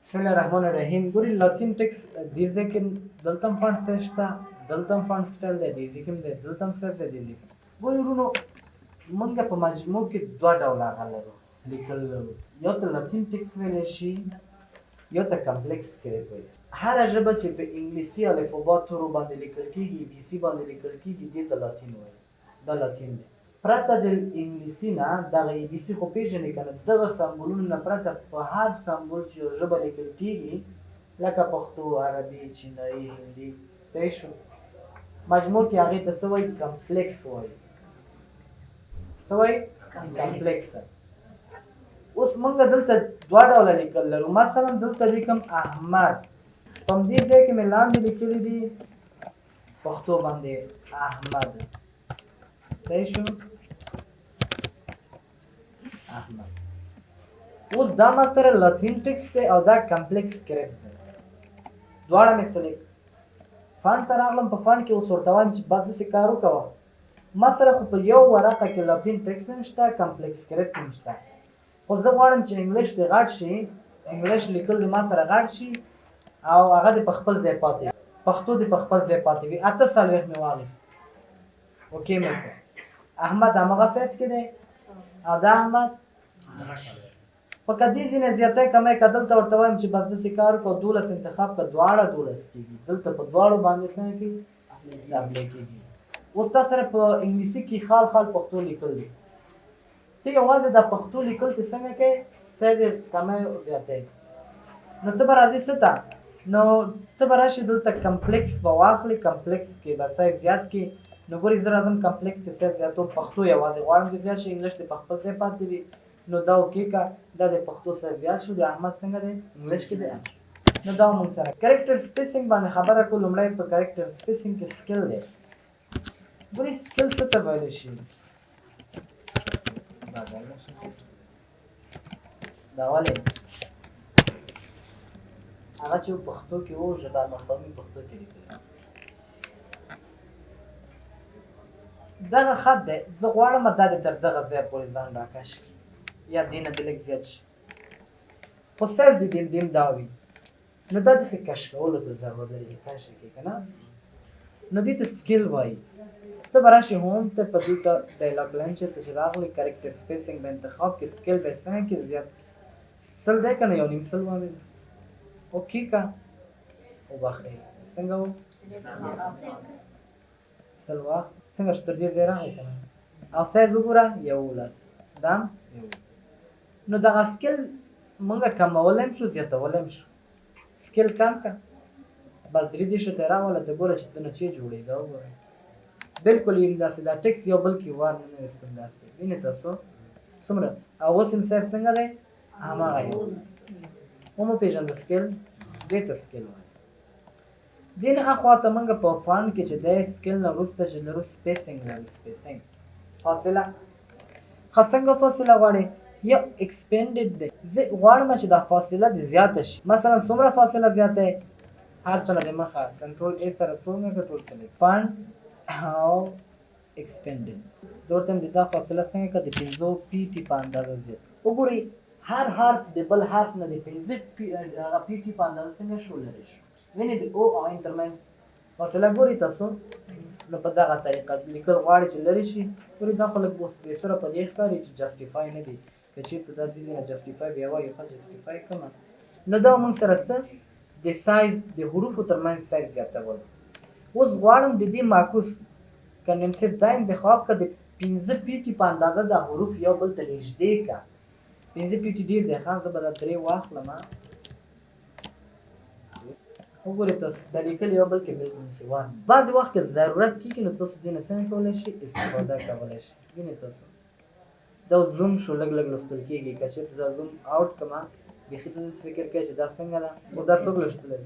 بسم الله الرحمن الرحیم ګوري لاتین ټیکس دې ځکه دلتم فونټ سشتا دلتم فونټ سټایل دی دې ځکه دې دلتم سر دی دې ځکه ګوري ورونو منګه په مجموع کې دوه ډوله غلرو لیکل یو ته لاتین ټیکس ویل شي یو ته کمپلیکس سکرپټ ویل هر ژبه چې په انګلیسي الفبا تورو باندې لیکل کیږي بي سي باندې لیکل کیږي دې ته لاتین وایي دا لاتین دی پرته د انګلیسي نه دغه ای بي سي خو پیژنې که نه دغه سمبولونو نه پرته په هر سمبول چې یو ژبه لیکل کېږي لکه پښتو عربي چینایي هندي صحیح شو مجموع کې هغې ته څه وایي کمپلیکس وایي څه وایي کمپلیکس اوس موږ دلته دوه ډوله لیکل لرو مثلا دلته لیکم احمد په همدې ځای کې مې لاندې لیکلي دي پښتو باندې احمد صحیح شو احمد اوس دا ما سره لاتین ټیکس دی او دا کمپلیکس سکرپټ دی دواړه مې سلیکټ فانټ ته راغلم په فانټ کې اوس ورته وایم چې بس داسې کار وکوه ما سره خو په یو ورقه کې لاتین ټیکس هم شته کمپلیکس سکرپټ هم شته خو زه غواړم چې انګلیش دې غټ شي انګلیش لیکل دې ما سره غټ شي او هغه دې په خپل ځای پاتې پښتو دې په خپل ځای پاتې وي 48 مې واخیست اوکې مې کړ احمد همغه سایز کې دی او دا احمد په کدي ځینې زیاتی کمی که دلته ورته وایم چې بس داسې کار وکړو 12 انتخاب که دواړه 12 کېږي دلته په دواړو باندې څنګه کېږي اپلی کېږي اوس تا سره په انګلیسي کې خال خال پښتو لیکل دي ته یوازې دا پښتو لیکل ته څنګه کوې سایز یې کمی زیاتی نو ته به راځې څه ته نو ته به راشې دلته کمپلیکس به واخلې کمپلیکس کې به سایز زیات کړي نو ګورې زه راځم کمپلیکس کې سایز زیاتول پښتو یوازې غواړم چې زیات شي انګلیش دې په خپل ځای پاتې وي نو دا اوکې که دا د پښتو سایز زیات شو د احمد څنګه دی انګلیش کې دی نو دا موږ سره کریکټر سپیسینګ باندې خبره کړو لومړی په کریکټر سپیسینګ کې سکل دی ګورې سکل څه ته ویلی شي دا ولې هغه چې پښتو کې و ژبه مساوي پښتو کې لیکلی دغه خط دی زه غواړم دا د تر دغه ځای پورې ځان راکش کړي یا دې نه دې لږ زیات شي خو سایز د دې دا وي نو دا داسې کش کولو ته ضرورت لري چې کش یې کړي که نه نو دې ته سکل وایي ته به راشې هوم ته په دې ته ډایلاګ لنچر ته چې راغلی کرکټر سپیسینګ به انتخاب کې سکل به یې څنګه کې زیات سل دی که نه یو نیم سل باندې اوکې که وبخئ څنګه و سل واخ څنګه شو تر دې ځای راغی که نه او سایز وګوره 11 دا نو دغه سکل موږ کمولی هم شو زیاتولی هم شو سکل کم که بس 3 دیرشو ته یې راوله ته ګوره چې ته نه چې جوړېږه وګوره بلکل یم داسې دا ټیکس یو بل کې وار نه ویستم داسې وینې تاسو څومره او اوس هم سایز څنګه دی هماغه یو وموپېژنده سکل دې ته سکل وایي دې نه اخوا ته موږ په فانټ کې چې دی سکل نه وروسته چې لرو سپیسینګ لرو سپیسینګ فاصله ښه څنګه فاصله غواړې یا ایکسپینډډ دی زه غواړم چې دا فاصله دې زیاته شي مثلا څومره فاصله زیاته یې هر څه نه د مخه کنټرول ای سره څنګه کنټرول سلیکټ فانټ او ایکسپینډډ زه ورته وایم د دا فاصله څنګه که د 5 پی ټي په اندازه زیات وګورئ هر حرف د بل حرف نه د 5 هغه پی ټي په اندازه څنګه شو لرې شو وینې د او او ان ترمنځ فاصله ګورئ تاسو نو په دغه طریقه لیکل غواړي چې لرې شي ګورئ دا خو لږ بېسره په دې ښکاري چې جسټیفای نه دي که چېرته دا دې نه جسټیفای بیا وایي ښه جسټیفای کومه نو دا موږ سره څه د سایز د حروفو ترمنځ سایز زیاتول اوس غواړم د دې معکوس که نمسب دا انتخاب که د 15 پی ټي په اندازه د حروف یو بل ته نږدې که 15 پی ټي ډېر دی ښه زه به دا 3 واخلم وګورئ تاسو دا لیکل یو بل کې بلکل نشي وار بعضې وخت کې ضرورت کېږي نو تاسو دې نه څنګه کولی شئ استفاده کولی شئ وینئ تاسو دا زوم شو لږ لږ لوستل کېږي که چېرته دا زوم آوټ کړمه بیخي ته داسې فکر کوې چې دا څنګه ده خو دا څوک لوستلی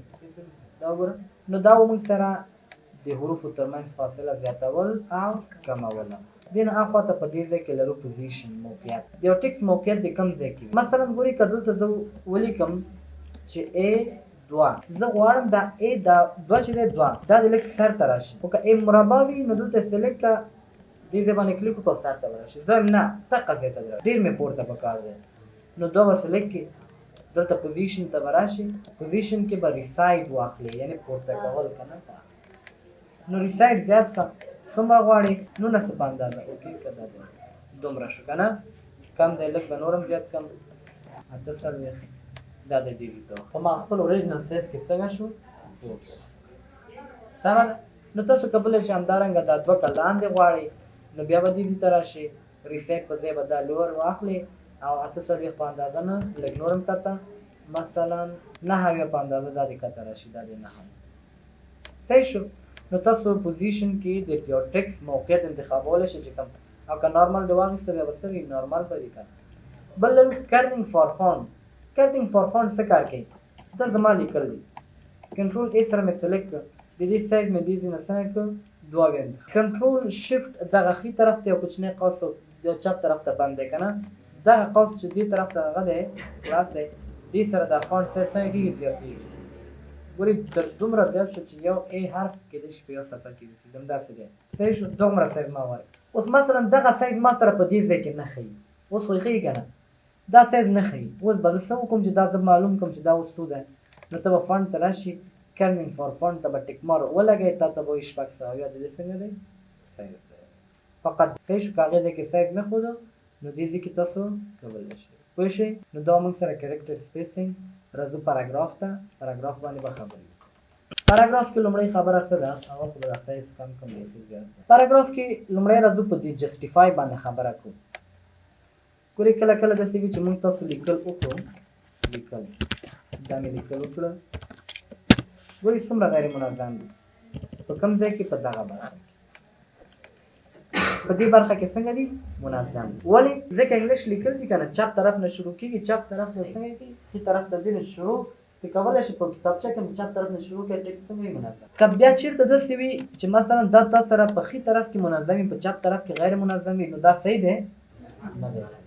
دا وګوره نو دا موږ سره د حروفو ترمنځ فاصله زیاتول او کموله دې نه اخوا ته په دې ځای کې لرو پوزیشن موقعیت د یو ټیکس موقعیت د کوم ځای کې وي مثلا ګورئ که دلته زه ولیکم چې ا 2 زه غواړم دا ا دا 2 چې دی 2 دا د لږ سر ته راشي خو که ا مربع وي نو دلته سلیکټ که دې ځای باندې کلیک وکړو سر ته به راشي زه نه دقه ځای ته ډېر مې پورته پکار دی نو 2 به سلیکټ کړي دلته پوزیشن ته به راشي، پوزیشن کې به ریساید واخلي، یعنې پورته کول که نه. نو ریساید زیات کا څومره غواړي 19 په اندازه اوکې که دا دی دومره شو که نه، کم دی لږ به نور هم زیات کم 840 دا د دې ته خو ما خپل اوریجنل سایز کې څنګه شو سمه ده. نو تاسو کولی شئ همدارنګه دا 2 که لاندې غواړئ نو بیا به دې ته راشئ، ریسیټ په ځای به دا لور واخلئ او 840 په اندازه نه لږ نور هم کته، مثلا 9 په اندازه دا دې کته راشي، دا دې 9 صحیح شو. نو تاسو پوزیشن کې د یو ټیکس موقعیت انتخابولی شئ چې کوم، او که نارمل د واخیسته بیا به څه وي نارمل به وي که نه. بل لرو کرنګ فار فونټ. کرنګ فار فونټ څه کار کوي؟ دا زما لیکل دي، کنټرول ای سره مې سلیکټ کړ، د دې سایز مې دې ځای نه څنګه کړ 2 انتخاب، کنټرول شفټ دغه ښي طرف ته یو کوچنی قوس یو چپ طرف ته بند دی که نه، دغه قوس چې دې طرف ته هغه دی خلاص دی، دې سره دا فونټ سایز څنګه کېږي زیاتېږي. ګورې تر دومره زیات شو چې یو ای حرف کېدای شي په یو صفحه کې رسېږي، همداسې دی صحیح شو. دومره سایز ما وایي. اوس مثلا دغه سایز ما سره په دې ځای کې نه ښیي، اوس خو یې ښیي که نه، دا سایز نه ښیي. اوس به زه څه وکړم چې دا زه معلوم کړم چې دا اوس څو دی، نو ته به فونټ ته راشي، کرنګ فار فونټ ته به ټیک مار ولګئ، تا ته به وایي 600 د دې څنګه دی سایز دی فقط صحیح شو. که هغې ځای کې سایز نه ښوده نو دې ځای کې تاسو کولی شئ پوه شئ. نو دا موږ سره کریکټر سپیسینګ راځو پاراګراف ته، پاراګراف باندې به خبرې. پاراګراف کې لومړی خبره څه ده، هغه خو به دا سایز کم بیخي زیات دی. پاراګراف کې لومړی راځو په دې جسټیفای باندې خبره کوو. ګورې کله کله داسې وي چې موږ تاسو لیکل وکړو، لیکل دا مې لیکل وکړه، ګورې څومره غیر منظم دي په کوم ځای کې، په دغه برخه کې، په دې برخه کې څنګه دي منظم. ولې؟ ځکه انګلیش لیکل دي که نه چپ طرف نه شروع کېږي، چپ طرف نه څنګه کېږي ښي طرف ته ځي، نو شروع ته کولی شي په کتابچه کې چپ طرف نه شروع کړي ټیکسټ څنګه وي منظم. که بیا چېرته داسې وي چې مثلا دا تا سره په ښي طرف کې منظم وي، په چپ طرف کې غیر منظم وي، نو دا صحیح دی نه دی صحیح.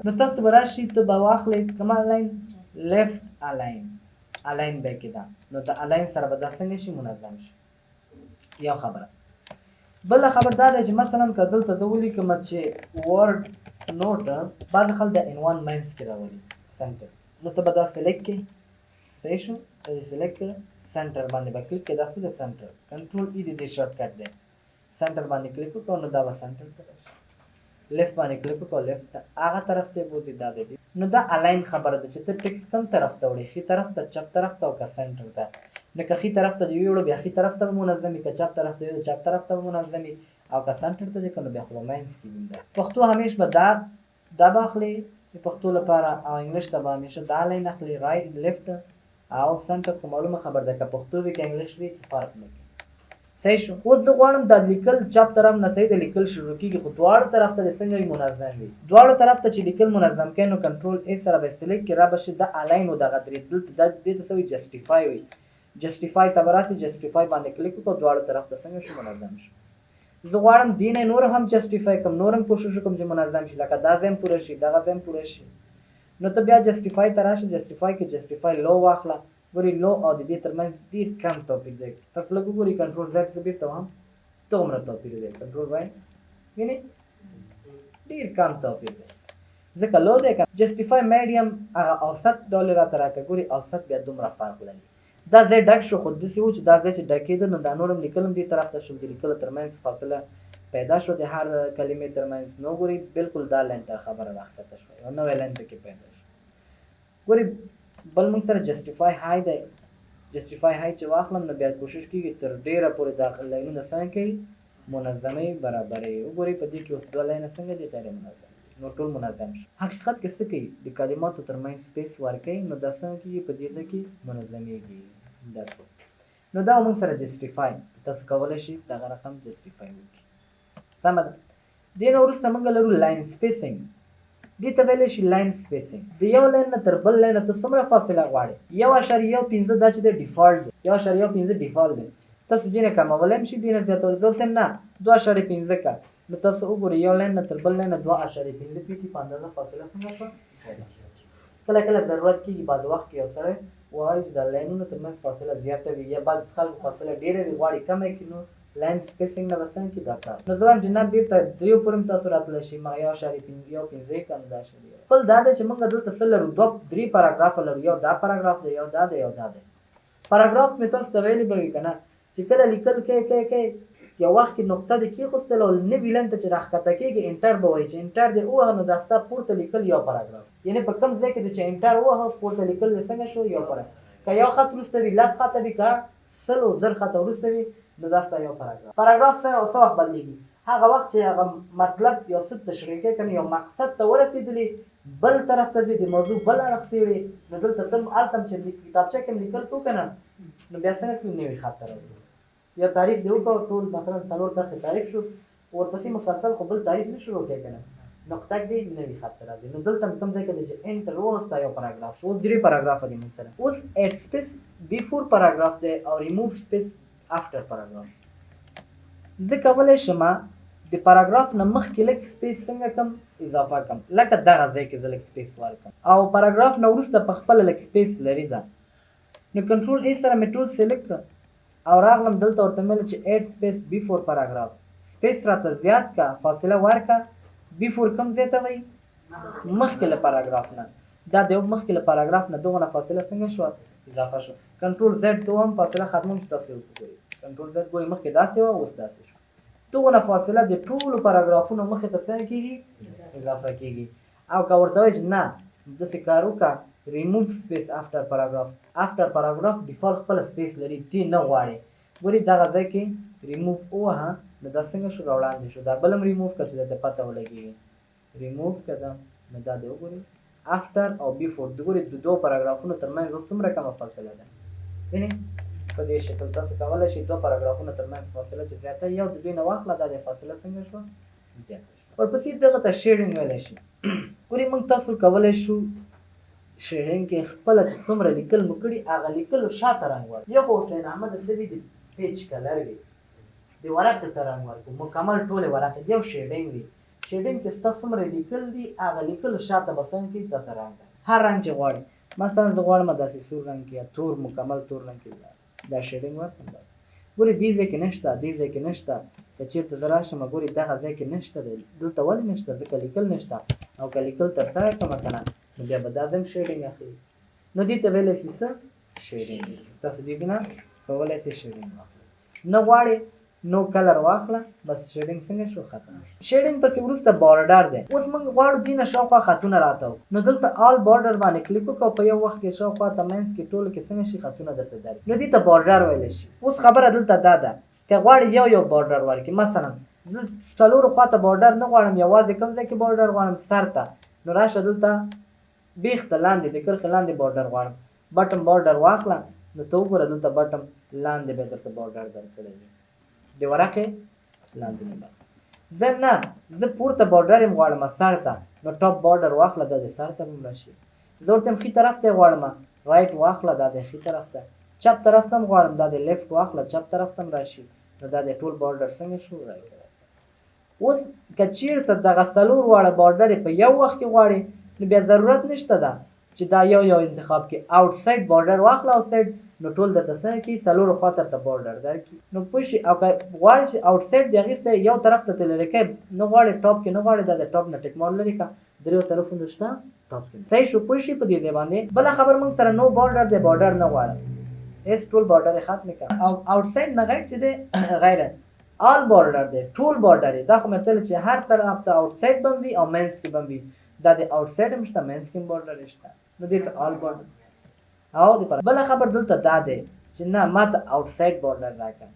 نو تاسو به راشئ ته به واخلئ کوم الاین لیفټ الاین، الاین به کې ده، نو د الاین سره به دا څنګه شي منظم شي. یو خبره. بله خبر دا دی چې مثلا که دلته زه ولیکم چې ورډ نوټ، بعضې خلک د عنوان منځ کې راولي سنټر، نو ته به دا سلیکټ کړې صحیح شو، ته یې سلیکټ کړه سنټر باندې به کلیک کړې، دا څه دی سنټر، کنټرول ای د دې شارټ کټ دی، سنټر باندې کلیک وکړو نو دا به سنټر ته راشي، لیفټ باندې کلیک وکړو لیفټ ته هغه طرف ته بوځي، دا دی. نو دا الاین خبره ده چې ته ټیکس کوم طرف ته وړې، ښي طرف ته، چپ طرف ته او که سنټر ته. نو که ښي طرف ته دې ویوړو بیا ښي طرف ته به منظم وي، که چپ طرف ته ویوړو چپ طرف ته به منظم وي، او که سنټر ته دې کړو نو بیا خو به منځ کې وي. پښتو همیش به دا به اخلي پښتو لپاره، او انګلیش ته به همیشه دا لاین اخلي، رایټ لیفټ او سنټر. خو معلومه خبر ده که پښتو وي که انګلیش وي څه فرق نه کوي صحیح شو. اوس زه غواړم دا لیکل چپ طرف نه صحیح د لیکل شروع کېږي، خو دواړو طرف ته دې څنګه وي منظم وي، دواړو طرف ته چې لیکل منظم کوي نو کنټرول ای سره به سلیکټ کړي، را به شي د الاین و دغه درې دلته دې ته څه وایي جسټیفای وایي، جسټیفای ته به راسي، جسټیفای باندې کلیک وکړو دواړو طرف ته څنګه شو منظم شو. زه غواړم دې نه نور هم جسټیفای کړم، نور هم کوشش وکړم چې منظم شي، لکه دا ځای هم پوره شي دغه ځای هم پوره شي، نو ته بیا جسټیفای ته راشي، جسټیفای کې جسټیفای لو واخله. ګورې لو او د دې ترمنځ ډېر کم توپیر دی، تاسو لږ وګورئ کنټرول زیډ زه بېرته وهم دومره توپیر دی، کنټرول وایم وینئ ډېر کم توپیر دی ځکه لو دی. جسټیفای میډیم هغه اوسط ډول یې راته راکړه، ګورئ اوسط بیا دومره فرق لري، دا ځای ډک شو، خو داسې و چې دا ځای چې ډکېده نو دا نور هم لیکل هم دې طرف ته شول، د لیکلو ترمنځ فاصله پیدا شو د هر کلمې ترمنځ، نو ګورئ بالکل دا لاین ته خبره راښکته شوه، یو نوی لاین پکې پیدا شو. ګورئ بل موږ سره جسټیفای های دی، جسټیفای های چې واخلم نو بیا کوشش کېږي تر ډېره پورې دا لاینونه څنګه کوي منظموي برابروي. وګورئ په دې کې اوس 2 لاینه څنګه دي غیر منظم، نو ټول منظم شو. حقیقت کې څه کوي د کلماتو ترمنځ سپیس ورکوي، نو دا څنګه کېږي په دې ځای کې منظمېږي داسې. نو دا موږ سره جسټیفای تاسو کولی شئ دغه رقم جسټیفای وکړي سمه ده. دې نه وروسته موږ لرو لاین سپیسینګ، دې ته ویلی شي لاین سپیسینګ، د یو لاین نه تر بل لاین ته څومره فاصله غواړئ، 1.15 دا چې دی ډیفالټ دی، 1.15 ډیفالټ دی، تاسو دې نه کمولی هم شئ دې نه زیاتولی، زه ورته نه 2.15 که، نو تاسو وګورئ یو لاین نه تر بل لاین نه 2.15 فیټي په اندازه فاصله څنګه شوه. کله کله ضرورت کېږي بعض وخت کې یو سړی غواړي چې د لاینونو ترمنځ فاصله زیاته وي، یا بعض خلکو فاصله ډېره وي غواړي کمه کړي، نو لاین سپیسینګ نه بسنګ کې دا کاس نو زما جناب بیرته دریو پورم تاسو راتلی شي ما یو شاړې یو پنځه کم دا شي خپل دا ده چې موږ دلته څه لرو دوه درې پاراګراف لرو یو دا پاراګراف دی یو دا دی یو دا دی پاراګراف مې تاسو ته ویلي به وي که نه چې کله لیکل کې یو وخت کې نقطه دې کېښودل او نوي لاین ته چې راښکته کېږي انټر به وایي چې انټر دې ووهه نو دا ستا پورته لیکل یو پاراګراف یعنې په کوم ځای کې دې چې انټر ووهه پورته لیکل دې څنګه شو یو پاراګراف که یو خط وروسته وي لس خطه وي که سل او زر خطه وروسته وي نو دا ستا یو پاراګراف څه وخت بدلېږي هغه وخت چې هغه مطلب یو څه تشریح کوي که یو مقصد ته ورسېدلي بل طرف ته ځي د موضوع بل اړخ څېړي نو دلته ته هلته هم چې کتابچه کې هم لیکل کوو که نه نو بیا څنګه کوي نوي خط ته راځي یو تعریف دی وکړو ټول مثلا څلور کرښې تعریف شو ورپسې مسلسل خو بل تعریف نه شروع کوي که نه نقطه دی نوي خط ته راځي نو دلته کوم ځای کې دی چې انټر ووستا یو پاراګراف شو اوس درې پاراګراف دي موږ سره اوس ایډ سپیس بیفور پاراګراف دی او ریموو سپیس افټر پاراګراف زه کولی شم د پاراګراف نه مخکې لږ سپیس څنګه کم اضافه کم لکه دغه ځای کې زه لږ سپیس ورکړم او پاراګراف نه وروسته په خپله لږ سپیس لري ده نو کنټرول ای سره مې ټول سلیکټ کړه او راغلم دلته ورته مې چې ایډ سپیس بیفور پاراګراف سپیس راته زیات کا فاصله ورکړه بیفور کوم ځای ته وایي مخکې له پاراګراف نه دا د مخکې له پاراګراف نه دغونه فاصله څنګه شوه اضافه شو کنټرول زیډ ته وهم فاصله ختموم چې تاسې وګورئ کنټرول زیډ ګورئ مخکې داسې وه اوس داسې شو دغونه فاصله د ټولو پاراګرافونو مخې ته څنګه کېږي اضافه کېږي او که ورته وایي چې نه داسې کار وکړه ریموو سپیس افټر پاراګراف ډیفالټ خپله سپیس لري دې نه غواړي ګورې دغه ځای کې ریموو ووهه نو دا څنګه شو راوړاندې شو دا بل هم ریموو کړه چې درته پته ولګېږي ریموو کړه نو دا دی وګورئ افټر او بیفور د ګورې د دوو پاراګرافونو ترمنځ اوس څومره کمه فاصله ده وینئ په دې شکل تاسو کولی شئ دوه پاراګرافونو ترمنځ فاصله چې زیاته یو د دوی نه واخله دا د فاصله څنګه شوه زیاته شوه ورپسې دغه ته شیډینګ ویلی شي ګورې موږ تاسو کولی شو شیډینګ کې خپله چې څومره لیکل مو کړي هغه لیکلو شاته رنګ ورکړو یو خو حسین احمد څه وي د پیج کلر وي د ورق درته رنګ ورکړو مکمل ټولې ورقې یو شیډینګ وي شیډینګ چې ستا څومره لیکل دي هغه لیکلو شاته به څنګه کړي درته رنګ هر رنګ چې غواړي مثلا زه غواړم داسې سور رنګ کې یا تور مکمل تور رنګ کې دا شیډینګ ورکړم ګورې دې ځای کې نشته دې ځای کې نشته که چېرته زه راشم ګورې دغه ځای کې نشته دی دلته ولې نشته ځکه لیکل نشته او که لیکل ترسره کړمه که نه نو بیا به دا هم شیډینګ اخلي نو دې ته ویلی شي څه شیډینګ تاسو دې نه کولی شئ شیډینګ واخلئ نه غواړئ نو کلر واخله بس شیډینګ څنګه شو ختم شیډینګ پسې وروسته بارډر دی اوس موږ غواړو دې نه شاوخوا خطونه راته نو دلته آل بارډر باندې کلیک وکړو په یو وخت کې شاوخوا ته منځ کې ټولو کې څنګه شي خطونه درته دري نو دې ته بارډر ویلی شي اوس خبره دلته دا ده که غواړې یو بارډر ورکړي مثلا زه څلورو خواته بارډر نه غواړم یوازې کوم ځای کې بارډر غواړم سر ته نو راشه دلته بیخ ته لاندې د کرښې لاندې بارډر غواړم بټم بارډر واخله نو ته وګوره دلته بټم لاندې به درته بارډر درکړی وي د ورقې لاندې نه زه نه زه پورته بارډر یم غواړم سر ته نو ټاپ بارډر واخله دا د سر ته هم راشي زه ورته یم ښي طرف ته یې غواړم رایټ واخله دا د ښي طرف ته چپ طرف ته هم غواړم دا د لیفټ واخله چپ طرف ته هم راشي نو دا د ټول بارډر څنګه شو رایټ اوس که چېرته دغه څلور واړه بارډر په یو وخت کې غواړې نو بیا ضرورت نشته ده چې دا یو انتخاب کې آوټ سایډ بارډر واخله آوټ سایډ نو ټول درته څنګه کړي څلورو خوا ته بارډر درکړي نو پوه شي او که غواړې چې آوټ سایډ د هغې څخه یو طرف ته تللی کوې نه غواړې ټاپ کې نه غواړې دا د ټاپ نه ټیک مارک لرې کړه دریو طرفونو شته ټاپ کې صحیح شو پوه شي په دې ځای باندې بله خبر موږ سره نو بارډر دی بارډر نه غواړم ایس ټول بارډر یې ختم کړه او آوټ سایډ نه غیر چې دی غیره آل بارډر دی ټول بارډر دی دا خو مې چې هر طرف ته آوټ سایډ به وي او منځ کې به وي دا د آوټ سایډ هم شته منځ کې هم بارډر شته نو دې ته آل بارډر او د بله خبر دلته دا دی چې نه ما ته آوټ سایډ بارډر راکړه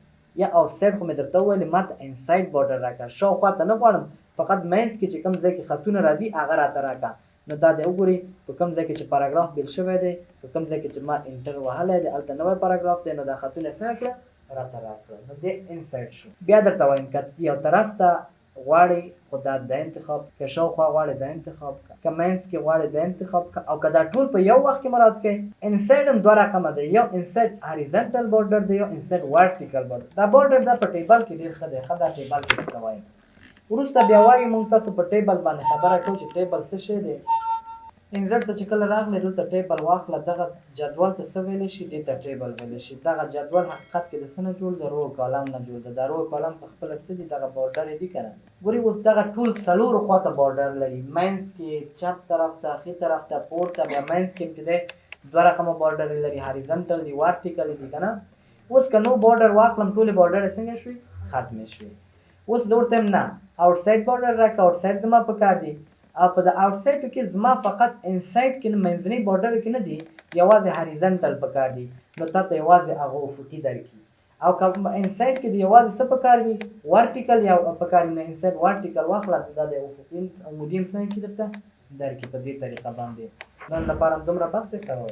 یا آوټ سایډ خو مې درته وویلې ما ته انسایډ بارډر راکړه شاوخوا ته نه غواړم فقط منځ کې چې کوم ځای کې خطونه راځي هغه راته راکړه نو دا دی وګورئ په کوم ځای کې چې پاراګراف بیل شوی دی په کوم ځای کې چې ما انټر وهلی دی هلته نوی پاراګراف دی نو دا خطونه یې څنګه کړه راته راکړه نو دی انسایډ شو بیا درته وایم که یو طرف ته غواړئ خو دا د انتخاب که شاوخوا غواړئ د انتخاب که منځ کې غواړئ د انتخاب او که دا ټول په یو وخت کې مراد کوئ انسایډ هم دوه رقمه دی یو انسایډ هاریزنټل بارډر دی یو انسایډ ورټیکل بارډر دا بارډر دا په ټیبل کې ډېر ښه دی ښه دا ټیبل کې درته وایم وروسته بیا وایو موږ تاسو په ټیبل باندې خبره کوو چې ټیبل څه شی دی انزر ته چې کله راغلی دلته ټیبل واخله دغه جدول ته څه ویلی شي دې ته ټیبل ویلی شي. دغه جدول حقیقت کې د څه نه جوړ د رو کالم نه جوړ ده. دا رو کالم په خپله څه دي دغه بارډر یې دي که نه. ګورې اوس دغه ټول څلورو خواته بارډر لري، منځ کې چپ طرف ته ښي طرف ته پورته بیا منځ کې چې دی 2 رقمه بارډر لري، هاریزنټل دي وارټیکل دي که نه. اوس که نو بارډر واخلم ټولې بارډر څنګه شوي ختمې شوي. اوس د ورته نه آوټساید بارډر راکړه، آوټساید زما په کار دی او په د آوټسایډو کې زما فقط انسایډ کې منځنۍ بارډر کې نه دي، یوازې هاریزنټل په کار دي. نو تا ته یوازې هغه افقي درکړي. او که انسایډ کې د یوازې څه په کار وي ورټیکل یا په کار وي، نو انسایډ ورټیکل واخله دا د افقي عمودي هم څنګه کې درته درکړي په دې طریقه باندې. نن لپاره هم دومره بس دی. سبا